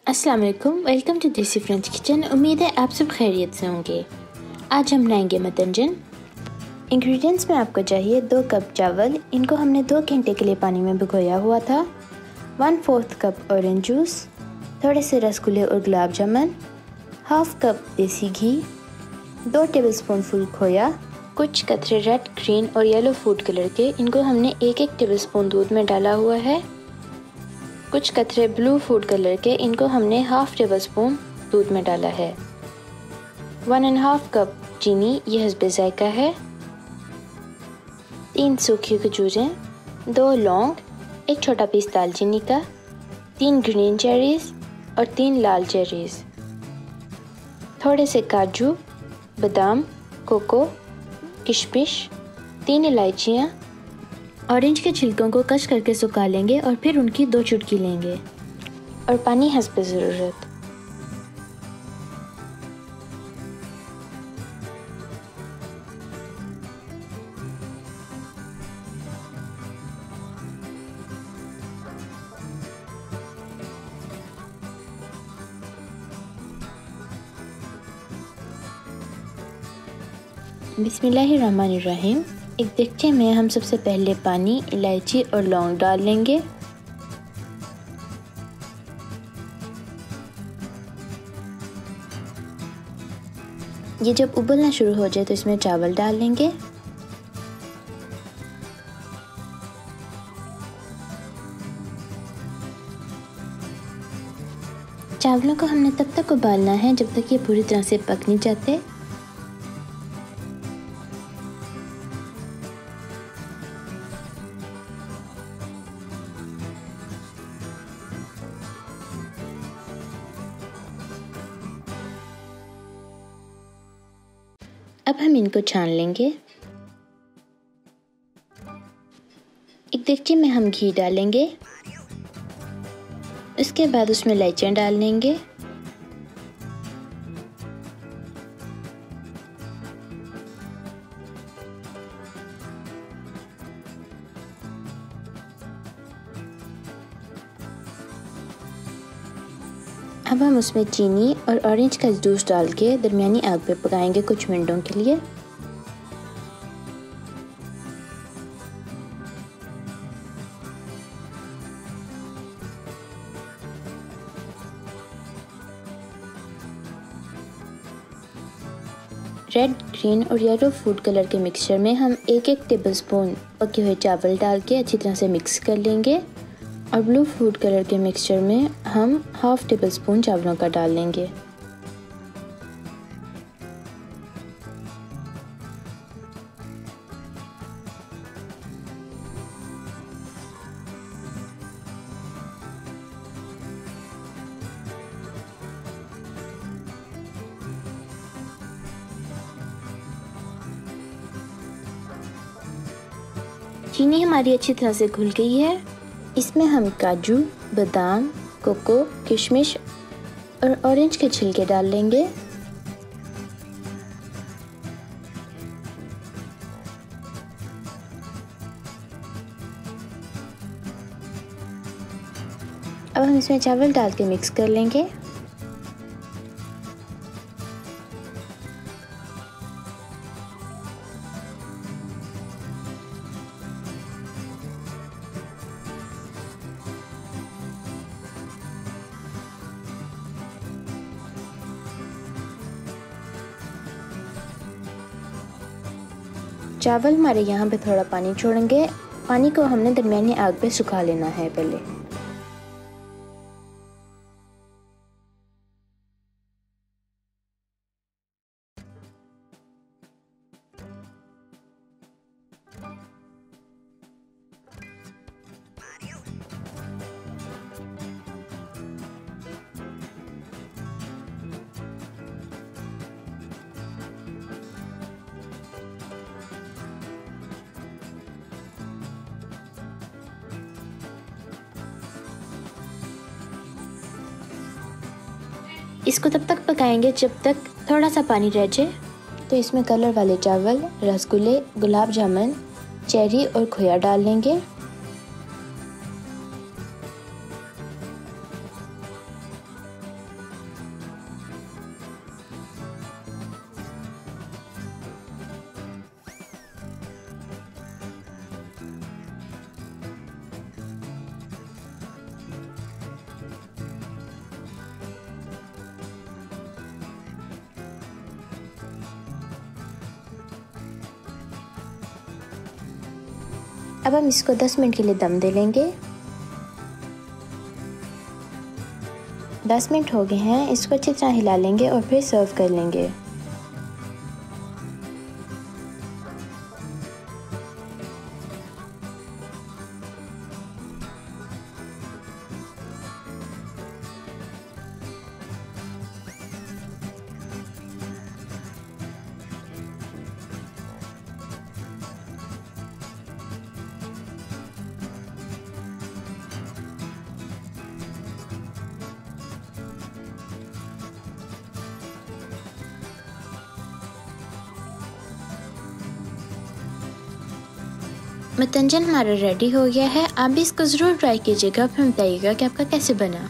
अस्सलाम वालेकुम, welcome to देसी फ्रेंच किचन। उम्मीद है आप सब खैरियत से होंगे। आज हम बनाएंगे मतंजन। इंग्रेडिएंट्स में आपको चाहिए 2 कप चावल, इनको हमने 2 घंटे के लिए पानी में भिगोया हुआ था। 1/4 कप ऑरेंज जूस, थोड़े से रसगुल्ले और गुलाब जामुन, हाफ कप देसी घी, 2 टेबलस्पून फुल खोया, कुछ कतरे रेड, ग्रीन और येलो फूड कलर के, इनको हमने 1-1 टेबलस्पून दूध में डाला हुआ है। कुछ कतरे ब्लू फूड कलर के, इनको हमने हाफ टेबल स्पून दूध में डाला है। 1.5 कप चीनी, यह हस्बे जायका है। 3 सूखी खजूरें, 2 लौंग, 1 छोटा पीस दालचीनी का, 3 ग्रीन चेरीज और 3 लाल चेरीज, थोड़े से काजू, बादाम, कोको, किशमिश, 3 इलायचियाँ। ऑरेंज के छिलकों को कश करके सुखा लेंगे और फिर उनकी 2 चुटकी लेंगे और पानी हस्बे ज़रूरत। बिस्मिल्लाहिर्रहमानिर्रहीम। एक देगचे में हम सबसे पहले पानी, इलायची और लौंग डाल लेंगे। ये जब उबलना शुरू हो जाए तो इसमें चावल डाल लेंगे। चावलों को हमने तब तक उबालना है जब तक ये पूरी तरह से पक नहीं जाते। अब हम इनको छान लेंगे। एक देगचे में हम घी डालेंगे, उसके बाद उसमें इलायचियाँ डाल लेंगे। अब हम उसमें चीनी और ऑरेंज का जूस डाल के दरमियानी आग पे पकाएंगे कुछ मिनटों के लिए। रेड, ग्रीन और येलो फूड कलर के मिक्सचर में हम 1-1 टेबलस्पून पके हुए चावल डाल के अच्छी तरह से मिक्स कर लेंगे और ब्लू फूड कलर के मिक्सचर में हम हाफ टेबल स्पून चावलों का डाल लेंगे। चीनी हमारी अच्छी तरह से घुल गई है। इसमें हम काजू, बादाम, कोको, किशमिश और ऑरेंज के छिलके डाल लेंगे। अब हम इसमें चावल डाल के मिक्स कर लेंगे। चावल हमारे यहाँ पे थोड़ा पानी छोड़ेंगे। पानी को हमने दरमियानी आग पे सुखा लेना है पहले। इसको तब तक पकाएंगे जब तक थोड़ा सा पानी रह जाए। तो इसमें कलर वाले चावल, रसगुल्ले, गुलाब जामुन, चेरी और खोया डाल लेंगे। अब हम इसको 10 मिनट के लिए दम दे लेंगे। 10 मिनट हो गए हैं, इसको अच्छी तरह हिला लेंगे और फिर सर्व कर लेंगे। मतंजन हमारा रेडी हो गया है। आप भी इसको ज़रूर ट्राई कीजिएगा, फिर बताइएगा कि आपका कैसे बना।